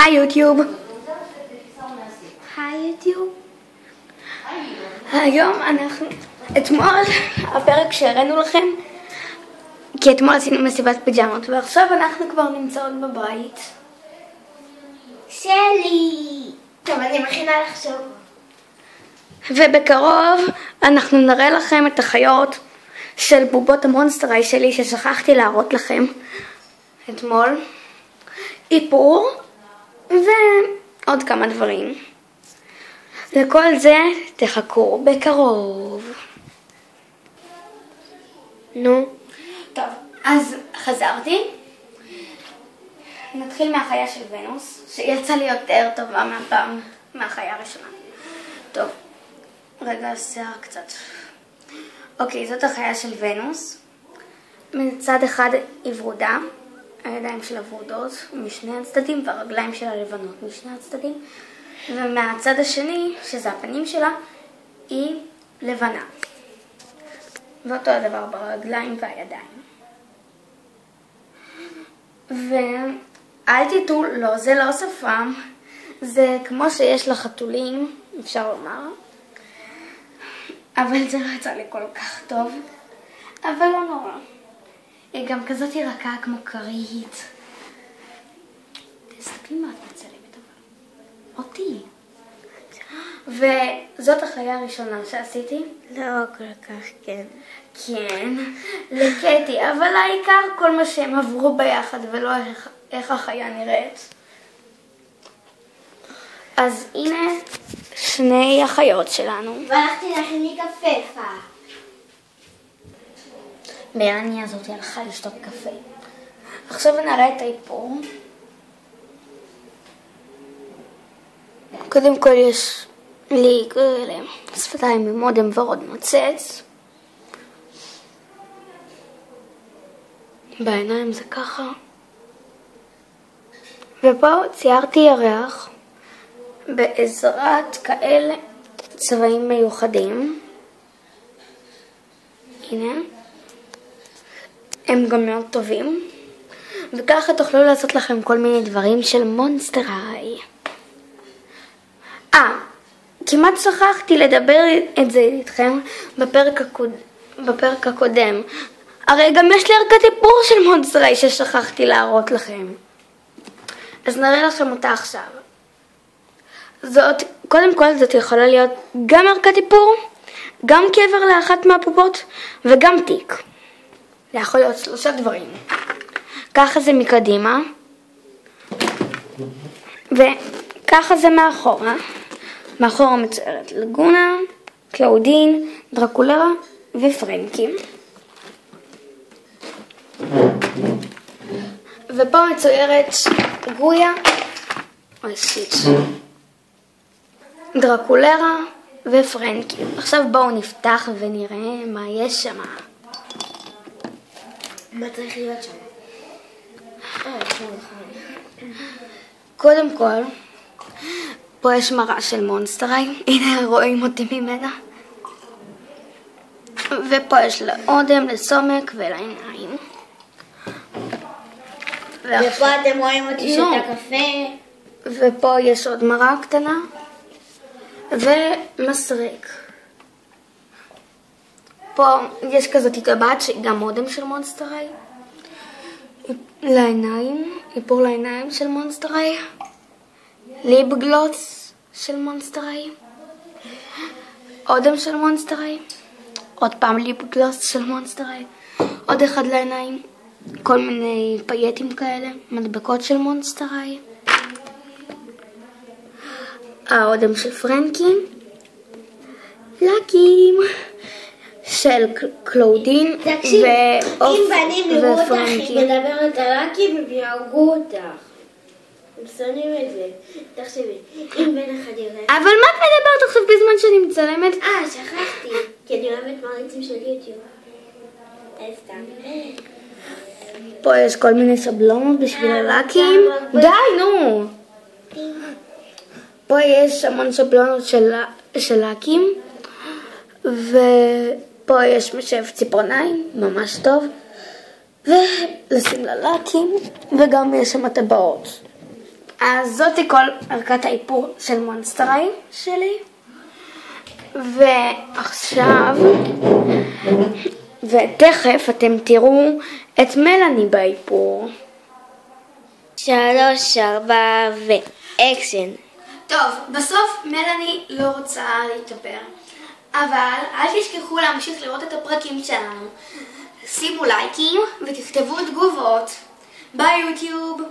היי יוטיוב. היי יוטיוב. היום אתמול הפרק שהראינו לכם, כי אתמול עשינו מסיבת פיג'מות ועכשיו אנחנו כבר נמצאות בבית שלי. טוב, אני מכינה לחשוב. ובקרוב אנחנו נראה לכם את החיות של בובות המונסטר שלי ששכחתי להראות לכם אתמול, איפור ועוד כמה דברים. לכל זה תחכו בקרוב. נו, טוב, אז חזרתי. נתחיל מהחיה של ונוס, שיצא לי יותר טובה מהחיה הראשונה. טוב, רגע, שיער קצת. אוקיי, זאת החיה של ונוס. מצד אחד היא ורודה, הידיים שלה ורודות משני הצדדים והרגליים שלה לבנות משני הצדדים, ומהצד השני, שזה הפנים שלה, היא לבנה. ואותו הדבר ברגליים והידיים. ואל תטעו, לא, זה לא שפם, זה כמו שיש לחתולים, אפשר לומר. אבל זה לא יצא לי כל כך טוב, אבל לא נורא. היא גם כזאת ירקה כמו כרית. תסתכלי מה את מצלמת אבל. אותי. וזאת החיה הראשונה שעשיתי. לא כל כך, כן. כן, לקטי, אבל העיקר כל מה שהם עברו ביחד ולא איך החיה נראית. אז הנה שני החיות שלנו. והלכתי להכין לי קפה. מרני הזאת הלכה לשתות קפה. עכשיו נראה את האיפור. קודם כל יש לי שפתיים עם מודם ורוד מוצץ. בעיניים זה ככה. ופה ציירתי ירח בעזרת כאלה צבעים מיוחדים. הנה. הם גם מאוד טובים. וככה תוכלו לעשות לכם כל מיני דברים של מונסטר היי. כמעט שכחתי לדבר את זה איתכם בפרק הקודם. הרי גם יש לי ערכת איפור של מונסטר היי ששכחתי להראות לכם. אז נראה לכם אותה עכשיו. קודם כל זאת יכולה להיות גם ערכת איפור, גם קבר לאחת מהבובות וגם תיק. זה יכול להיות 3 דברים. ככה זה מקדימה, וככה זה מאחורה. מאחורה מצוירת לגונה, קלאודין, דרקולרה ופרנקי. ופה מצוירת גויה, דרקולרה ופרנקי. עכשיו בואו נפתח ונראה מה יש שם. מה צריך להיות שם? קודם כל, פה יש מראה של מונסטר היי. הנה רואים אותי ממנה. ופה יש לאודם, לסומק ולעיניים. ופה אתם רואים אותי שותה קפה. ופה יש עוד מראה קטנה. ומסריק. פה יש כזאת טבעת שהיא גם מודם של מונסטר היי. לעיניים, איפור לעיניים של מונסטר היי. ליפ גלוס של מונסטר היי. אודם של מונסטר היי. עוד פעם ליפ גלוס של מונסטר היי. עוד אחד לעיניים. כל מיני פייטים כאלה, מדבקות של מונסטר היי. האודם של פרנקי. לקים של קלאודין תקשיב, אם בנים יראו אותך מדברת על לקי הם יהרגו אותך. הם שונאים את זה. תחשבי, אם בן אחד יראה. אבל מה את מדברת עכשיו בזמן שאני מצלמת? שכחתי, כי אני אוהבת מעריצים של יוטיוב. סתם. פה יש כל מיני שבלונות בשביל הלקים. די, נו. פה יש המון שבלונות של לקים. ופה יש משאב ציפורניים, ממש טוב. ולשים ללקים, וגם יש שם טבעות. אז זאתי כל ערכת האיפור של מונסטריי שלי. ועכשיו, ותכף אתם תראו את מלאני באיפור. 3, 4 ואקשן. טוב, בסוף מלאני לא רוצה להתאפר. אבל אל תשכחו להמשיך לראות את הפרקים שלנו. שימו לייקים ותכתבו תגובות. ביי יוטיוב!